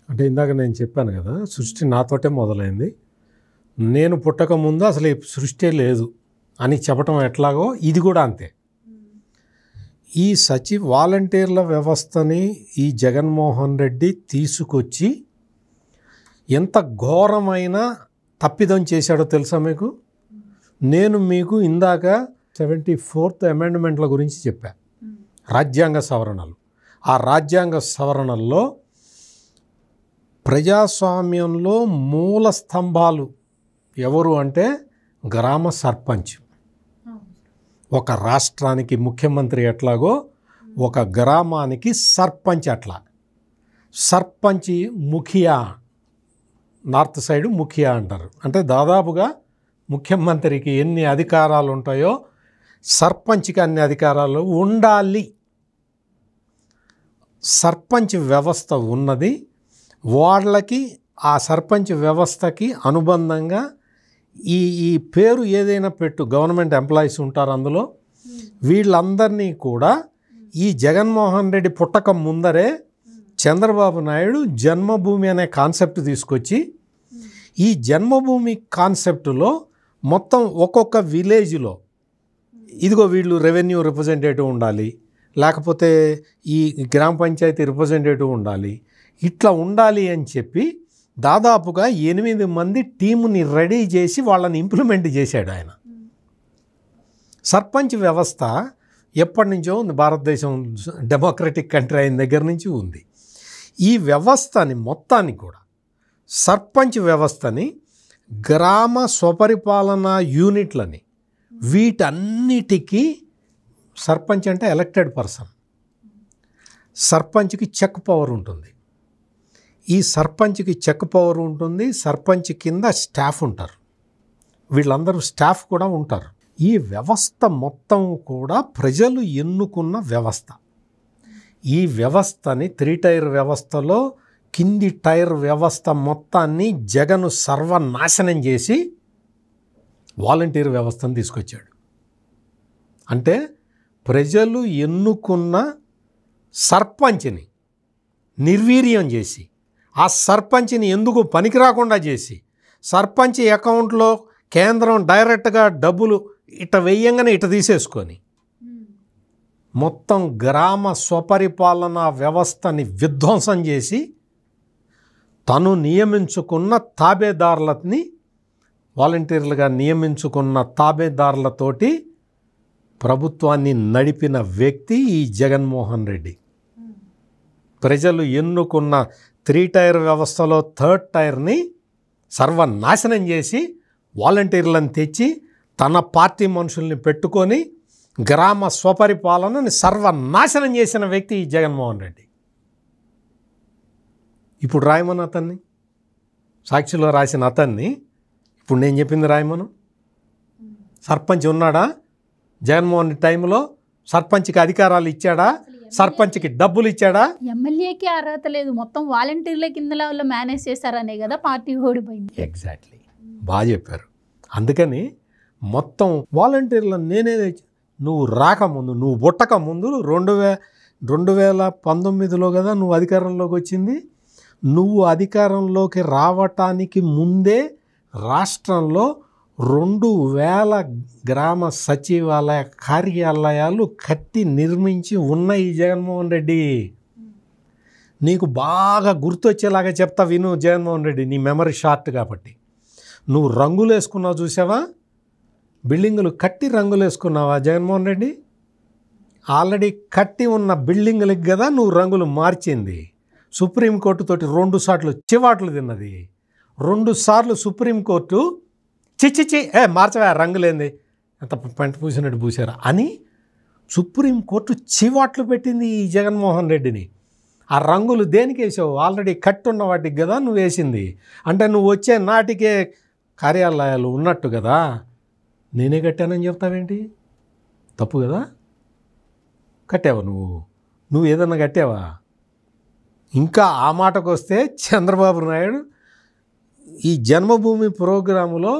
అంటే ఇందాక నేను చెప్పాను కదా, సృష్టి నాతోటే మొదలైంది, నేను పుట్టక ముందు అసలు ఈ సృష్టి లేదు అని చెప్పటం ఎట్లాగో ఇది కూడా అంతే. ఈ వాలంటీర్ల వ్యవస్థని ఈ జగన్మోహన్ రెడ్డి తీసుకొచ్చి ఎంత ఘోరమైన తప్పిదం చేశాడో తెలుసా మీకు? నేను మీకు ఇందాక 74th అమెండ్మెంట్ల గురించి చెప్పా, రాజ్యాంగ సవరణలు. ఆ రాజ్యాంగ సవరణల్లో ప్రజాస్వామ్యంలో మూల స్తంభాలు ఎవరు అంటే గ్రామ సర్పంచ్. ఒక రాష్ట్రానికి ముఖ్యమంత్రి ఎట్లాగో ఒక గ్రామానికి సర్పంచ్ అట్లా. సర్పంచ్ ముఖియా, నార్త్ సైడ్ ముఖియా అంటారు. అంటే దాదాపుగా ముఖ్యమంత్రికి ఎన్ని అధికారాలు ఉంటాయో సర్పంచ్కి అన్ని అధికారాలు ఉండాలి. సర్పంచ్ వ్యవస్థ ఉన్నది, వాళ్ళకి ఆ సర్పంచ్ వ్యవస్థకి అనుబంధంగా ఈ పేరు ఏదైనా పెట్టు, గవర్నమెంట్ ఎంప్లాయీస్ ఉంటారు అందులో. వీళ్ళందరినీ కూడా ఈ జగన్మోహన్ రెడ్డి పుట్టక ముందరే చంద్రబాబు నాయుడు జన్మభూమి అనే కాన్సెప్ట్ తీసుకొచ్చి, ఈ జన్మభూమి కాన్సెప్టులో మొత్తం ఒక్కొక్క విలేజ్లో ఇదిగో వీళ్ళు రెవెన్యూ రిప్రజెంటేటివ్ ఉండాలి, లేకపోతే ఈ గ్రామ పంచాయతీ రిప్రజెంటేటివ్ ఉండాలి, ఇట్లా ఉండాలి అని చెప్పి దాదాపుగా 8 మంది టీముని రెడీ చేసి వాళ్ళని ఇంప్లిమెంట్ చేశాడు ఆయన. సర్పంచ్ వ్యవస్థ ఎప్పటి నుంచో ఉంది, భారతదేశం డెమోక్రటిక్ కంట్రీ అయిన దగ్గర నుంచి ఉంది. ఈ వ్యవస్థని మొత్తాన్ని కూడా సర్పంచ్ వ్యవస్థని గ్రామ స్వపరిపాలనా యూనిట్లని వీటన్నిటికీ సర్పంచ్ అంటే ఎలక్టెడ్ పర్సన్, సర్పంచ్కి చెక్ పవర్ ఉంటుంది. ఈ సర్పంచ్కి చెక్ పవర్ ఉంటుంది. సర్పంచ్ కింద స్టాఫ్ ఉంటారు, వీళ్ళందరూ స్టాఫ్ కూడా ఉంటారు. ఈ వ్యవస్థ మొత్తం కూడా ప్రజలు ఎన్నుకున్న వ్యవస్థ. ఈ వ్యవస్థని 3 టైర్ వ్యవస్థలో కింది టైర్ వ్యవస్థ మొత్తాన్ని జగన్ సర్వనాశనం చేసి వాలంటీర్ వ్యవస్థను తీసుకొచ్చాడు. అంటే ప్రజలు ఎన్నుకున్న సర్పంచ్ని నిర్వీర్యం చేసి, ఆ సర్పంచ్ని ఎందుకు పనికిరాకుండా చేసి, సర్పంచ్ అకౌంట్లో కేంద్రం డైరెక్ట్గా డబ్బులు ఇట వెయ్యంగానే ఇట తీసేసుకొని మొత్తం గ్రామ స్వపరిపాలనా వ్యవస్థని విధ్వంసం చేసి తను నియమించుకున్న తాబేదారులని, వాలంటీర్లుగా నియమించుకున్న తాబేదారులతోటి ప్రభుత్వాన్ని నడిపిన వ్యక్తి ఈ జగన్మోహన్ రెడ్డి. ప్రజలు ఎన్నుకున్న 3 టైర్ వ్యవస్థలో 3rd టైర్ని సర్వనాశనం చేసి వాలంటీర్లను తెచ్చి తన పార్టీ మనుషుల్ని పెట్టుకొని గ్రామ స్వపరిపాలనని సర్వనాశనం చేసిన వ్యక్తి ఈ జగన్మోహన్ రెడ్డి. ఇప్పుడు రాయమను అతన్ని, సాక్షిలో రాసిన అతన్ని ఇప్పుడు నేను చెప్పింది రాయమను. సర్పంచ్ ఉన్నాడా జగన్మోహన్ రెడ్డి టైంలో? సర్పంచ్కి అధికారాలు ఇచ్చాడా? సర్పంచ్కి డబ్బులు ఇచ్చాడా? ఎమ్మెల్యేకి అర్హత లేదు, మొత్తం వాలంటీర్ల కింద లెవెల్లో మేనేజ్ చేశారనే కదా పార్టీ ఓడిపోయింది. ఎగ్జాక్ట్లీ, బాగా చెప్పారు. అందుకని మొత్తం వాలంటీర్లను నేనే, నువ్వు రాకముందు, నువ్వు పుట్టక ముందు 2019లో కదా నువ్వు అధికారంలోకి వచ్చింది. నువ్వు అధికారంలోకి రావటానికి ముందే రాష్ట్రంలో 2000 గ్రామ సచివాలయ కార్యాలయాలు కట్టి నిర్మించి ఉన్నాయి జగన్మోహన్ రెడ్డి. నీకు బాగా గుర్తొచ్చేలాగా చెప్తా విను జగన్మోహన్ రెడ్డి, నీ మెమరీ షార్ట్ కాబట్టి. నువ్వు రంగులు వేసుకున్నావు చూసావా, బిల్డింగులు కట్టి రంగులు వేసుకున్నావా జగన్మోహన్ రెడ్డి? ఆల్రెడీ కట్టి ఉన్న బిల్డింగులకి కదా నువ్వు రంగులు మార్చింది. సుప్రీంకోర్టుతోటి 2 సార్లు చివాట్లు తిన్నది. 2 సార్లు సుప్రీంకోర్టు చిచ్చిచి మార్చవా రంగులేంది, అంత పెంట పూసినట్టు పూసారా అని సుప్రీంకోర్టు చివాట్లు పెట్టింది ఈ జగన్మోహన్ రెడ్డిని. ఆ రంగులు దేనికి వేసావు? ఆల్రెడీ కట్టున్న వాటికి కదా నువ్వు వేసింది. అంటే నువ్వు వచ్చే నాటికే కార్యాలయాలు ఉన్నట్టు కదా. నేనే కట్టానని చెప్తావేంటి? తప్పు కదా. కట్టావా నువ్వు ఏదన్నా కట్టావా? ఇంకా ఆ మాటకు వస్తే చంద్రబాబు నాయుడు ఈ జన్మభూమి ప్రోగ్రాములో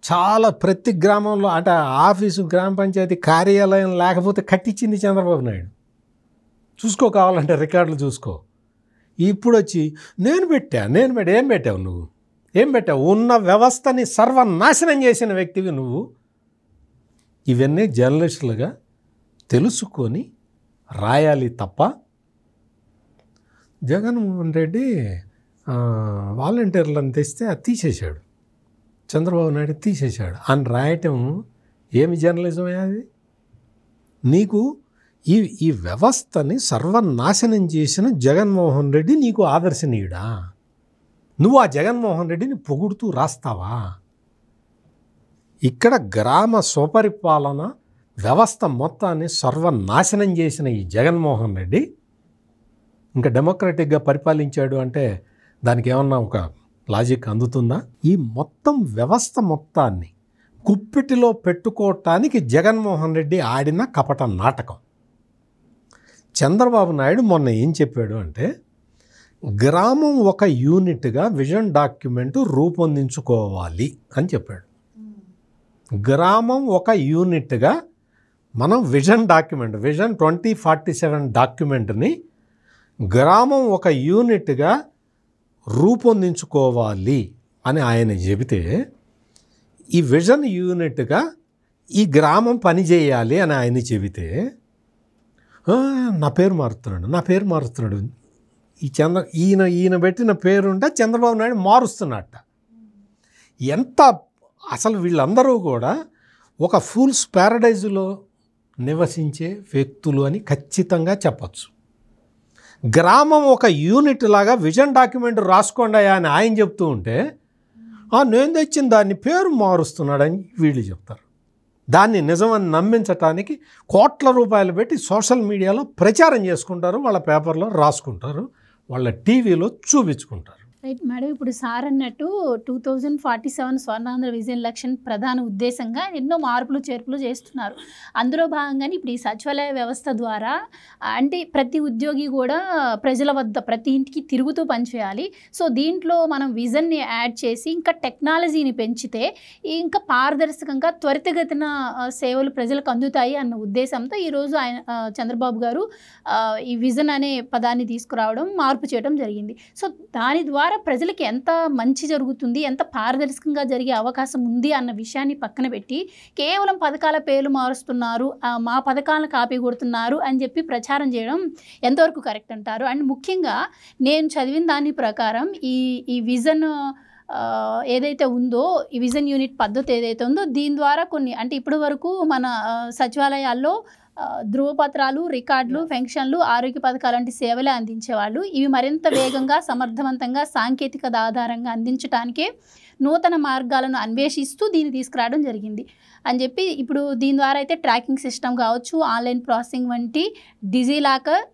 చాలా ప్రతి గ్రామంలో, అంటే ఆఫీసు గ్రామ పంచాయతీ కార్యాలయం లేకపోతే కట్టించింది చంద్రబాబు నాయుడు. చూసుకో, కావాలంటే రికార్డులు చూసుకో. ఇప్పుడు వచ్చి నేను పెట్టా ఏం పెట్టావు నువ్వు? ఏం పెట్టావు? ఉన్న వ్యవస్థని సర్వనాశనం చేసిన వ్యక్తివి నువ్వు. ఇవన్నీ జర్నలిస్టులుగా తెలుసుకొని రాయాలి తప్ప జగన్మోహన్ రెడ్డి వాలంటీర్లను తెస్తే అది తీసేశాడు, చంద్రబాబు నాయుడు తీసేశాడు అని రాయటం ఏమి జర్నలిజమే అది? నీకు ఈ వ్యవస్థని సర్వనాశనం చేసిన జగన్మోహన్ రెడ్డి నీకు ఆదర్శనీయుడా? నువ్వు ఆ జగన్మోహన్ రెడ్డిని పొగుడుతూ రాస్తావా? ఇక్కడ గ్రామ స్వపరిపాలన వ్యవస్థ మొత్తాన్ని సర్వనాశనం చేసిన ఈ జగన్మోహన్ రెడ్డి ఇంకా డెమోక్రటిక్గా పరిపాలించాడు అంటే దానికి ఏమన్నా ఒక లాజిక్ అందుతుందా? ఈ మొత్తం వ్యవస్థ మొత్తాన్ని కుప్పిటిలో పెట్టుకోవటానికి జగన్మోహన్ రెడ్డి ఆడిన కపట నాటకం. చంద్రబాబు నాయుడు మొన్న ఏం చెప్పాడు అంటే, గ్రామం ఒక యూనిట్గా విజన్ డాక్యుమెంట్ రూపొందించుకోవాలి అని చెప్పాడు. గ్రామం ఒక యూనిట్గా మనం విజన్ డాక్యుమెంట్, విజన్ 2047 డాక్యుమెంట్ని గ్రామం ఒక యూనిట్గా రూపొందించుకోవాలి అని ఆయన చెబితే, ఈ విజన్ యూనిట్గా ఈ గ్రామం పనిచేయాలి అని ఆయన చెబితే నా పేరు మారుస్తున్నాడు ఈయన పెట్టిన పేరుంటే చంద్రబాబు నాయుడు మారుస్తున్నట్ట. ఎంత అసలు వీళ్ళందరూ కూడా ఒక ఫూల్స్ ప్యారడైజ్లో నివసించే వ్యక్తులు అని ఖచ్చితంగా చెప్పచ్చు. గ్రామం ఒక యూనిట్ లాగా విజన్ డాక్యుమెంట్ రాసుకోండి అని ఆయన చెప్తూ ఉంటే నేను తెచ్చిన దాన్ని పేరు మారుస్తున్నాడని వీళ్ళు చెప్తారు. దాన్ని నిజమని నమ్మించటానికి కోట్ల రూపాయలు పెట్టి సోషల్ మీడియాలో ప్రచారం చేసుకుంటారు, వాళ్ళ పేపర్లో రాసుకుంటారు, వాళ్ళ టీవీలో చూపించుకుంటారు. రైట్ మేడం, ఇప్పుడు సార్ అన్నట్టు 2047 స్వర్ణాంధ్ర విజన్ లక్ష్యం ప్రధాన ఉద్దేశంగా ఎన్నో మార్పులు చేర్పులు చేస్తున్నారు. అందులో భాగంగానే ఇప్పుడు ఈ సచివాలయ వ్యవస్థ ద్వారా అంటే ప్రతి ఉద్యోగి కూడా ప్రజల వద్ద ప్రతి ఇంటికి తిరుగుతూ పనిచేయాలి. సో దీంట్లో మనం విజన్ని యాడ్ చేసి ఇంకా టెక్నాలజీని పెంచితే ఇంకా పారదర్శకంగా త్వరితగతిన సేవలు ప్రజలకు అందుతాయి అన్న ఉద్దేశంతో ఈరోజు ఆయన చంద్రబాబు గారు ఈ విజన్ అనే పదాన్ని తీసుకురావడం, మార్పు చేయడం జరిగింది. సో దాని ద్వారా ప్రజలకి ఎంత మంచి జరుగుతుంది, ఎంత పారదర్శకంగా జరిగే అవకాశం ఉంది అన్న విషయాన్ని పక్కన పెట్టి కేవలం పథకాల పేర్లు మారుస్తున్నారు, మా పథకాలను కాపీ కొడుతున్నారు అని చెప్పి ప్రచారం చేయడం ఎంతవరకు కరెక్ట్ అంటారు? అండ్ ముఖ్యంగా నేను చదివిన దాని ప్రకారం ఈ విజన్ ఏదైతే ఉందో, ఈ విజన్ యూనిట్ పద్ధతి ఏదైతే ఉందో దీని ద్వారా కొన్ని అంటే ఇప్పటి వరకు మన సచివాలయాల్లో ధృవపత్రాలు, రికార్డులు, పెన్షన్లు, ఆరోగ్య పథకాలు లాంటి సేవలే అందించేవాళ్ళు. ఇవి మరింత వేగంగా, సమర్థవంతంగా, సాంకేతికత ఆధారంగా అందించడానికే నూతన మార్గాలను అన్వేషిస్తూ దీన్ని తీసుకురావడం జరిగింది అని చెప్పి ఇప్పుడు దీని ద్వారా అయితే ట్రాకింగ్ సిస్టమ్ కావచ్చు, ఆన్లైన్ ప్రాసెసింగ్ వంటి డిజిలాకర్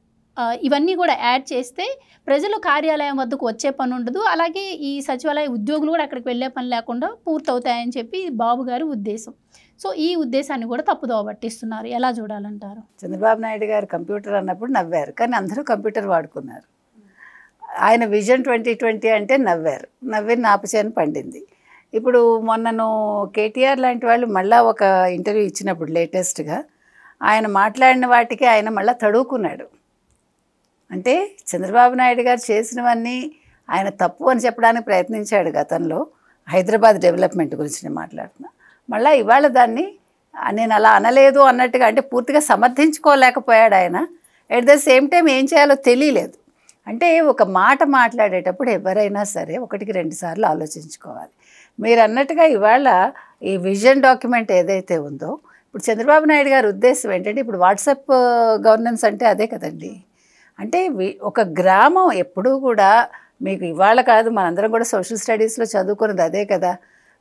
ఇవన్నీ కూడా యాడ్ చేస్తే ప్రజలు కార్యాలయం వద్దకు వచ్చే పని ఉండదు, అలాగే ఈ సచివాలయ ఉద్యోగులు కూడా అక్కడికి వెళ్ళే పని లేకుండా పూర్తవుతాయని చెప్పి బాబు గారి ఉద్దేశం. సో ఈ ఉద్దేశాన్ని కూడా తప్పుదోవ పట్టిస్తున్నారు. ఎలా చూడాలంటారు? చంద్రబాబు నాయుడు గారు కంప్యూటర్ అన్నప్పుడు నవ్వారు, కానీ అందరూ కంప్యూటర్ వాడుకున్నారు. ఆయన విజన్ 2020 అంటే నవ్వారు, నవ్వి నాపచేను పండింది. ఇప్పుడు మొన్నను కేటీఆర్ లాంటి వాళ్ళు మళ్ళీ ఒక ఇంటర్వ్యూ ఇచ్చినప్పుడు లేటెస్ట్గా ఆయన మాట్లాడిన వాటికి ఆయన మళ్ళీ తడువుకున్నాడు. అంటే చంద్రబాబు నాయుడు గారు చేసినవన్నీ ఆయన తప్పు అని చెప్పడానికి ప్రయత్నించాడు గతంలో. హైదరాబాద్ డెవలప్మెంట్ గురించి నేను మాట్లాడుతున్నా. మళ్ళీ ఇవాళ దాన్ని నేను అలా అనలేదు అన్నట్టుగా అంటే పూర్తిగా సమర్థించుకోలేకపోయాడు ఆయన. ఎట్ ద సేమ్ టైం ఏం చేయాలో తెలియలేదు. అంటే ఒక మాట మాట్లాడేటప్పుడు ఎవరైనా సరే 1-2 సార్లు ఆలోచించుకోవాలి. మీరు అన్నట్టుగా ఇవాళ ఈ విజన్ డాక్యుమెంట్ ఏదైతే ఉందో, ఇప్పుడు చంద్రబాబు నాయుడు గారి ఉద్దేశం ఏంటంటే ఇప్పుడు వాట్సాప్ గవర్నెన్స్ అంటే అదే కదండి. అంటే ఒక గ్రామం ఎప్పుడూ కూడా మీకు ఇవాళ కాదు, మనందరం కూడా సోషల్ స్టడీస్లో చదువుకున్నది అదే కదా.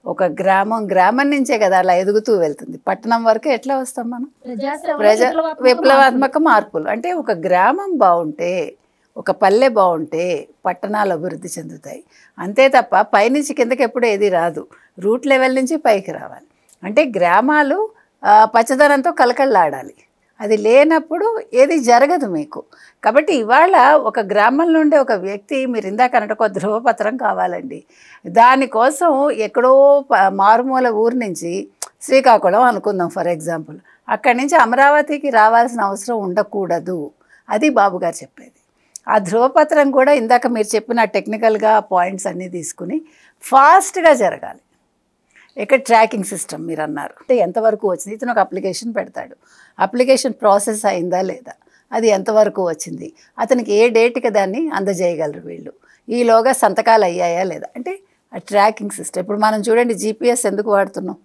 ఒక గ్రామం నుంచే కదా అలా ఎదుగుతూ వెళ్తుంది. పట్టణం వరకు ఎట్లా వస్తాం మనం? విప్లవాత్మక మార్పులు. అంటే ఒక గ్రామం బాగుంటే, ఒక పల్లె బాగుంటే పట్టణాలు అభివృద్ధి చెందుతాయి. అంతే తప్ప పైనుంచి కిందకి ఎప్పుడు ఏది రాదు, రూట్ లెవెల్ నుంచి పైకి రావాలి. అంటే గ్రామాలు పచ్చదనంతో కలకళ్ళాడాలి. అది లేనప్పుడు ఏది జరగదు మీకు. కాబట్టి ఇవాళ ఒక గ్రామం నుండి ఒక వ్యక్తి, మీరు ఇందాక అన్నట్టు ఒక ధృవపత్రం కావాలండి. దానికోసం ఎక్కడో మారుమూల ఊరు నుంచి శ్రీకాకుళం అనుకుందాం ఫర్ ఎగ్జాంపుల్, అక్కడి నుంచి అమరావతికి రావాల్సిన అవసరం ఉండకూడదు. అది బాబు గారు చెప్పేది. ఆ ధృవపత్రం కూడా ఇందాక మీరు చెప్పిన టెక్నికల్గా పాయింట్స్ అన్నీ తీసుకుని ఫాస్ట్గా జరగాలి. ఇక్కడ ట్రాకింగ్ సిస్టమ్ మీరు అన్నారు అంటే ఎంతవరకు వచ్చింది, ఇతను ఒక అప్లికేషన్ పెడతాడు, అప్లికేషన్ ప్రాసెస్ అయిందా లేదా, అది ఎంతవరకు వచ్చింది, అతనికి ఏ డేట్కి దాన్ని అందజేయగలరు వీళ్ళు, ఈలోగా సంతకాలు అయ్యాయా లేదా, అంటే ఆ ట్రాకింగ్ సిస్టమ్. ఇప్పుడు మనం చూడండి జీపీఎస్ ఎందుకు వాడుతున్నాం,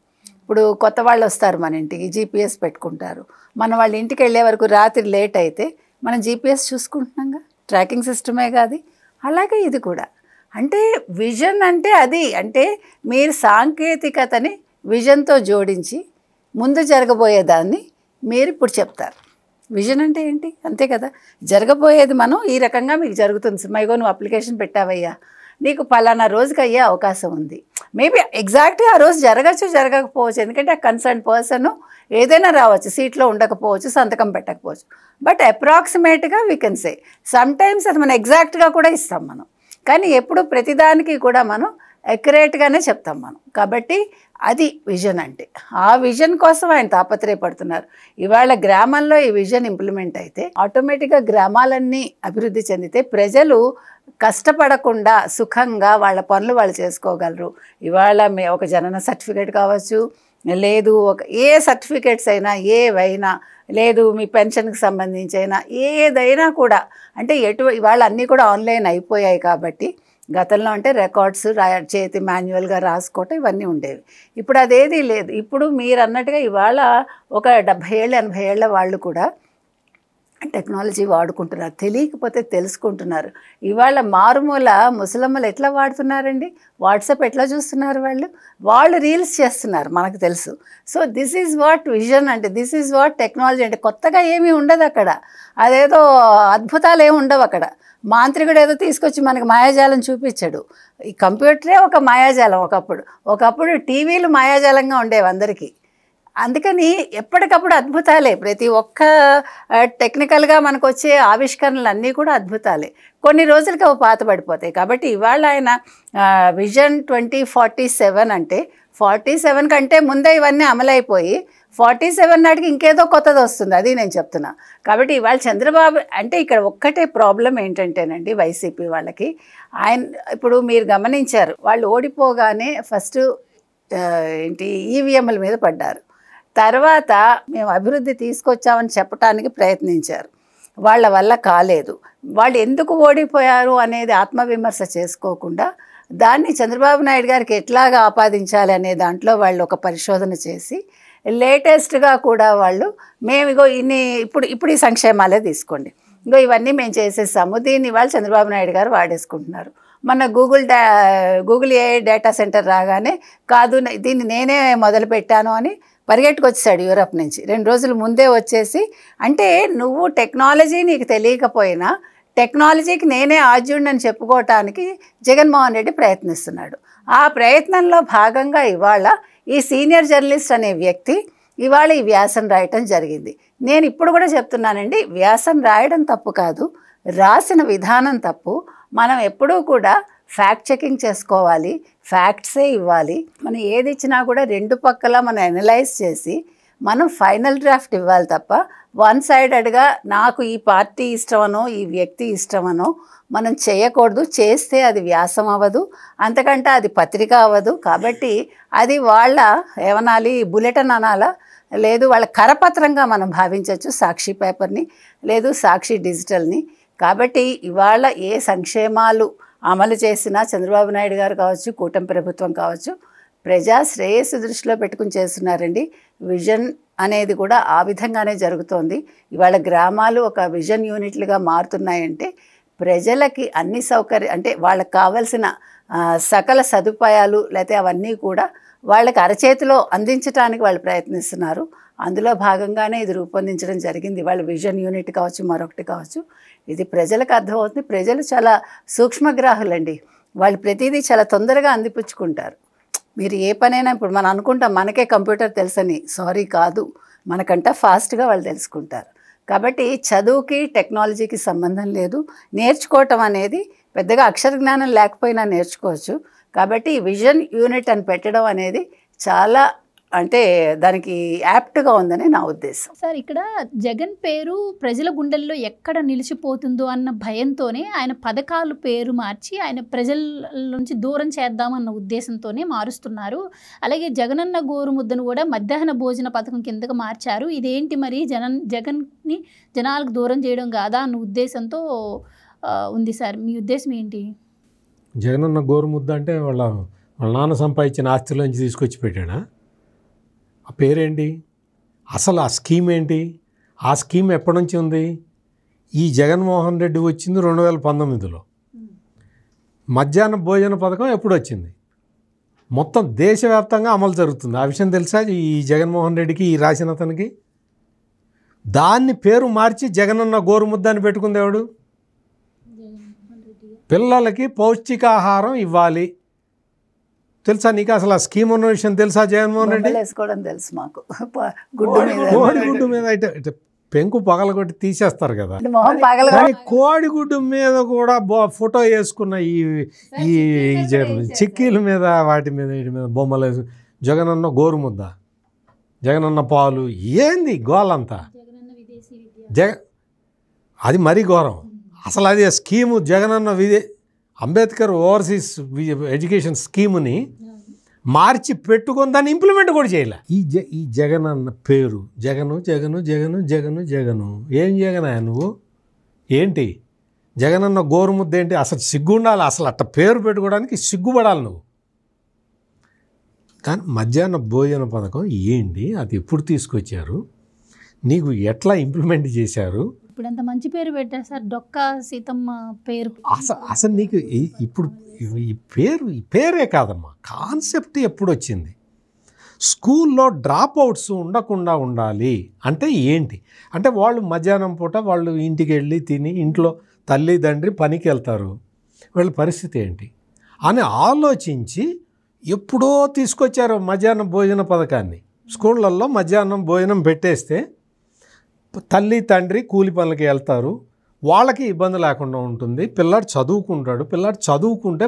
ఇప్పుడు కొత్త వాళ్ళు వస్తారు మన ఇంటికి, జీపీఎస్ పెట్టుకుంటారు, మనం వాళ్ళ ఇంటికి వెళ్ళే వరకు రాత్రి లేట్ అయితే మనం జీపీఎస్ చూసుకుంటున్నాంగా, ట్రాకింగ్ సిస్టమే కాదు. అలాగే ఇది కూడా అంటే విజన్ అంటే అది, అంటే మీరు సాంకేతికతని విజన్తో జోడించి ముందు జరగబోయేదాన్ని మీరు ఇప్పుడు చెప్తారు. విజన్ అంటే ఏంటి, అంతే కదా, జరగబోయేది మనం ఈ రకంగా మీకు జరుగుతుంది. మైగో నువ్వు అప్లికేషన్ పెట్టావయ్యా, నీకు పలానా రోజుకి అయ్యే అవకాశం ఉంది. మేబీ ఎగ్జాక్ట్గా ఆ రోజు జరగచ్చు, జరగకపోవచ్చు, ఎందుకంటే ఆ కన్సర్న్ పర్సన్ ఏదైనా రావచ్చు, సీట్లో ఉండకపోవచ్చు, సంతకం పెట్టకపోవచ్చు, బట్ అప్రాక్సిమేట్గా we can say. Some times అది మనం ఎగ్జాక్ట్గా కూడా ఇస్తాం మనం, కానీ ఎప్పుడు ప్రతిదానికి కూడా మనం అక్యురేట్గానే చెప్తాం మనం. కాబట్టి అది విజన్ అంటే. ఆ విజన్ కోసం ఆయన తాపత్రయపడుతున్నారు. ఇవాళ గ్రామంలో ఈ విజన్ ఇంప్లిమెంట్ అయితే ఆటోమేటిక్గా గ్రామాలన్నీ అభివృద్ధి చెందితే ప్రజలు కష్టపడకుండా సుఖంగా వాళ్ళ పనులు వాళ్ళు చేసుకోగలరు. ఇవాళ ఒక జనన సర్టిఫికేట్ కావచ్చు, లేదు ఒక ఏ సర్టిఫికేట్స్ అయినా ఏవైనా, లేదు మీ పెన్షన్కి సంబంధించి అయినా ఏదైనా కూడా, అంటే ఇవాళ అన్నీ కూడా ఆన్లైన్ అయిపోయాయి. కాబట్టి గతంలో అంటే రికార్డ్స్ చేతి మాన్యువల్గా రాసుకోవటం ఇవన్నీ ఉండేవి. ఇప్పుడు అదేదీ లేదు. ఇప్పుడు మీరు అన్నట్టుగా ఇవాళ ఒక 70 ఏళ్ళు 80 ఏళ్ళ వాళ్ళు కూడా టెక్నాలజీ వాడుకుంటున్నారు, తెలియకపోతే తెలుసుకుంటున్నారు. ఇవాళ మారుమూల ముసలమ్మలు ఎట్లా వాడుతున్నారండి, వాట్సాప్ ఎట్లా చూస్తున్నారు, వాళ్ళు రీల్స్ చేస్తున్నారు, మనకు తెలుసు. So this is what vision అంటే, దిస్ ఈజ్ వాట్ టెక్నాలజీ అంటే. కొత్తగా ఏమీ ఉండదు అక్కడ, అదేదో అద్భుతాలు ఏమి ఉండవు అక్కడ. మాంత్రికుడు ఏదో తీసుకొచ్చి మనకి మాయాజాలం చూపించాడు. ఈ కంప్యూటరే ఒక మాయాజాలం. ఒకప్పుడు టీవీలు మాయాజాలంగా ఉండేవి అందరికీ. అందుకని ఎప్పటికప్పుడు అద్భుతాలే. ప్రతి ఒక్క టెక్నికల్గా మనకు వచ్చే ఆవిష్కరణలు అన్నీ కూడా అద్భుతాలే. కొన్ని రోజులకి అవి పాతబడిపోతాయి. కాబట్టి ఇవాళ ఆయన విజన్ 2047 అంటే 47 కంటే ముందే ఇవన్నీ అమలైపోయి 47 నాటికి ఇంకేదో కొత్తది వస్తుంది, అది నేను చెప్తున్నా. కాబట్టి ఇవాళ చంద్రబాబు అంటే ఇక్కడ ఒక్కటే ప్రాబ్లం ఏంటంటేనండి, వైసీపీ వాళ్ళకి, ఆయన ఇప్పుడు మీరు గమనించారు, వాళ్ళు ఓడిపోగానే ఫస్ట్ ఈవీఎంల మీద పడ్డారు. తర్వాత మేము అభివృద్ధి తీసుకొచ్చామని చెప్పడానికి ప్రయత్నించారు, వాళ్ళ వల్ల కాలేదు. వాళ్ళు ఎందుకు ఓడిపోయారు అనేది ఆత్మవిమర్శ చేసుకోకుండా దాన్ని చంద్రబాబు నాయుడు గారికి ఎట్లాగా ఆపాదించాలి అనే దాంట్లో వాళ్ళు ఒక పరిశోధన చేసి లేటెస్ట్గా కూడా వాళ్ళు మేము ఇగో ఇప్పుడు ఈ సంక్షేమాలే తీసుకోండి, ఇగో ఇవన్నీ మేము చేసేసాము, దీన్ని వాళ్ళు చంద్రబాబు నాయుడు గారు వాడేసుకుంటున్నారు. మన గూగుల్ ఏఐ డేటా సెంటర్ రాగానే కాదు దీన్ని నేనే మొదలుపెట్టాను అని పరిగెట్టుకొచ్చాడు యూరప్ నుంచి. 2 రోజుల ముందే వచ్చేసి, అంటే నువ్వు టెక్నాలజీ నీకు తెలియకపోయినా టెక్నాలజీకి నేనే ఆద్యుడిని చెప్పుకోవటానికి జగన్మోహన్ రెడ్డి ప్రయత్నిస్తున్నాడు. ఆ ప్రయత్నంలో భాగంగా ఇవాళ ఈ సీనియర్ జర్నలిస్ట్ అనే వ్యక్తి ఇవాళ ఈ వ్యాసం రాయటం జరిగింది. నేను ఇప్పుడు కూడా చెప్తున్నానండి, వ్యాసం రాయడం తప్పు కాదు, రాసిన విధానం తప్పు. మనం ఎప్పుడూ కూడా ఫ్యాక్ట్ చెకింగ్ చేసుకోవాలి, ఫ్యాక్ట్సే ఇవ్వాలి. మనం ఏది ఇచ్చినా కూడా 2 పక్కల మనం అనలైజ్ చేసి మనం ఫైనల్ డ్రాఫ్ట్ ఇవ్వాలి తప్ప వన్ సైడెడ్గా నాకు ఈ పార్టీ ఇష్టమనో ఈ వ్యక్తి ఇష్టమనో మనం చేయకూడదు. చేస్తే అది వ్యాసం అవ్వదు, అంతకంటే అది పత్రిక అవ్వదు. కాబట్టి అది వాళ్ళ ఏమనాలి, బులెటిన్ అనాలా, లేదు వాళ్ళ కరపత్రంగా మనం భావించవచ్చు సాక్షి పేపర్ని, లేదు సాక్షి డిజిటల్ని. కాబట్టి ఇవాళ ఏ సంక్షేమాలు అమలు చేసినా చంద్రబాబు నాయుడు గారు కావచ్చు, కూటమి ప్రభుత్వం కావచ్చు, ప్రజా శ్రేయస్సు దృష్టిలో పెట్టుకుని చేస్తున్నారండి. విజన్ అనేది కూడా ఆ విధంగానే జరుగుతోంది. ఇవాళ గ్రామాలు ఒక విజన్ యూనిట్లుగా మారుతున్నాయంటే ప్రజలకి అన్ని సౌకర్యం అంటే వాళ్ళకి కావాల్సిన సకల సదుపాయాలు లేకపోతే అవన్నీ కూడా వాళ్ళకి అరచేతిలో అందించడానికి వాళ్ళు ప్రయత్నిస్తున్నారు. అందులో భాగంగానే ఇది రూపొందించడం జరిగింది. వాళ్ళ విజన్ యూనిట్ కావచ్చు, మరొకటి కావచ్చు. ఇది ప్రజలకు అర్థమవుతుంది. ప్రజలు చాలా సూక్ష్మగ్రాహులండి, వాళ్ళు ప్రతిదీ చాలా తొందరగా అందిపుచ్చుకుంటారు. మీరు ఏ పనైనా ఇప్పుడు మనం అనుకుంటాం మనకే కంప్యూటర్ తెలుసని, సారీ కాదు, మనకంటే ఫాస్ట్గా వాళ్ళు తెలుసుకుంటారు. కాబట్టి చదువుకి టెక్నాలజీకి సంబంధం లేదు. నేర్చుకోవటం అనేది పెద్దగా అక్షర జ్ఞానం లేకపోయినా నేర్చుకోవచ్చు. కాబట్టి విజన్ యూనిట్ అని పెట్టడం అనేది చాలా అంటే దానికి యాప్ట్గా ఉందని నా ఉద్దేశం. సార్, ఇక్కడ జగన్ పేరు ప్రజల గుండెల్లో ఎక్కడ నిలిచిపోతుందో అన్న భయంతోనే ఆయన పథకాలు పేరు మార్చి ఆయన ప్రజల నుంచి దూరం చేద్దామన్న ఉద్దేశంతోనే మారుస్తున్నారు. అలాగే జగనన్న గోరుముద్దను కూడా మధ్యాహ్న భోజన పథకం కిందకు మార్చారు. ఇదేంటి మరి జగన్ని జనాలకు దూరం చేయడం కాదా అన్న ఉద్దేశంతో ఉంది సార్. మీ ఉద్దేశం ఏంటి? జగనన్న గోరుముద్ద అంటే వాళ్ళ నాన్న సంపాదించిన ఆస్తిలోంచి తీసుకొచ్చి పెట్టాడా? ఆ పేరేంటి? అసలు ఆ స్కీమ్ ఏంటి? ఆ స్కీమ్ ఎప్పటి నుంచి ఉంది? ఈ జగన్మోహన్ రెడ్డి వచ్చింది 2019లో. మధ్యాహ్న భోజన పథకం ఎప్పుడు వచ్చింది? మొత్తం దేశవ్యాప్తంగా అమలు జరుగుతుంది. ఆ విషయం తెలుసా ఈ జగన్మోహన్ రెడ్డికి, ఈ రాసిన అతనికి? దాన్ని పేరు మార్చి జగనన్న గోరుముద్ద అని పెట్టుకుంది ఎవడు? పిల్లలకి పౌష్టికాహారం ఇవ్వాలి. తెలుసా నీకు అసలు ఆ స్కీమ్ ఉన్న విషయం తెలుసా? జగన్మోహన్ రెడ్డి వేసుకోవడం తెలుసు మాకు, గుడ్డు మీద గుడ్డు మీద అయితే పెంకు పగలగొట్టి తీసేస్తారు కదా. మొహం పగల కానీ కోడిగుడ్డు మీద కూడా ఫోటో వేసుకున్న ఈ ఈ చిక్కీల మీద వాటి మీద వీటి మీద బొమ్మలు వేసు జగనన్న గోరుముద్ద, జగనన్న పాలు, ఏంది గోలంతా అది మరీ ఘోరం. అసలు అది scheme Jagananna Ambedkar overseas education స్కీముని మార్చి పెట్టుకొని దాన్ని ఇంప్లిమెంట్ కూడా చేయలే. ఈ జగన్ అన్న పేరు జగను జగను జగను జగను జగను ఏం జగనా నువ్వు? ఏంటి జగనన్న గోరుముద్ద ఏంటి? అసలు సిగ్గు ఉండాలి, అసలు అట్ట పేరు పెట్టుకోవడానికి సిగ్గుపడాలి నువ్వు. కానీ మధ్యాహ్న భోజన పథకం ఏంటి, అది ఎప్పుడు తీసుకొచ్చారు, నీకు ఎట్లా ఇంప్లిమెంట్ చేశారు? ఇప్పుడు అంత మంచి పేరు పెట్టారు సార్, డొక్కా సీతమ్మ పేరు. అసలు నీకు ఇప్పుడు ఈ పేరే కాదమ్మా, కాన్సెప్ట్ ఎప్పుడు వచ్చింది? స్కూల్లో డ్రాప్ అవుట్స్ ఉండకుండా ఉండాలి అంటే ఏంటి అంటే, వాళ్ళు మధ్యాహ్నం పూట వాళ్ళు ఇంటికి వెళ్ళి తిని ఇంట్లో తల్లి తండ్రి పనికి వెళ్తారు, వీళ్ళ పరిస్థితి ఏంటి అని ఆలోచించి ఎప్పుడో తీసుకొచ్చారు మధ్యాహ్నం భోజన పథకాన్ని. స్కూళ్ళల్లో మధ్యాహ్నం భోజనం పెట్టేస్తే తల్లి తండ్రి కూలి పనులకి వెళ్తారు, వాళ్ళకి ఇబ్బంది లేకుండా ఉంటుంది, పిల్లాడు చదువుకుంటాడు, పిల్లాడు చదువుకుంటే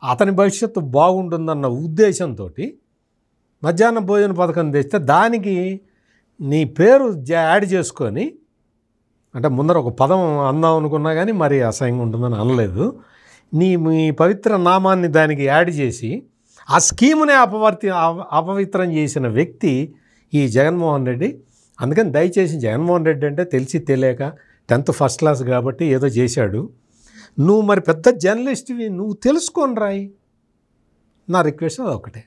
అతని భవిష్యత్తు బాగుంటుందన్న ఉద్దేశంతో మధ్యాహ్న భోజన పథకం తెస్తే దానికి నీ పేరు యాడ్ చేసుకొని, అంటే ముందర ఒక పదం అందాం అనుకున్నా కానీ మరి అసహ్యంగా ఉంటుందని అనలేదు, మీ పవిత్ర నామాన్ని దానికి యాడ్ చేసి ఆ స్కీమునే అపవిత్రం చేసిన వ్యక్తి ఈ జగన్మోహన్ రెడ్డి. అందుకని దయచేసి జగన్మోహన్ రెడ్డి అంటే తెలిసి తెలియక 10th ఫస్ట్ క్లాస్ కాబట్టి ఏదో చేశాడు, నువ్వు మరి పెద్ద జర్నలిస్ట్వి, నువ్వు తెలుసుకొని రాయి. నా రిక్వెస్ట్ అది ఒకటే.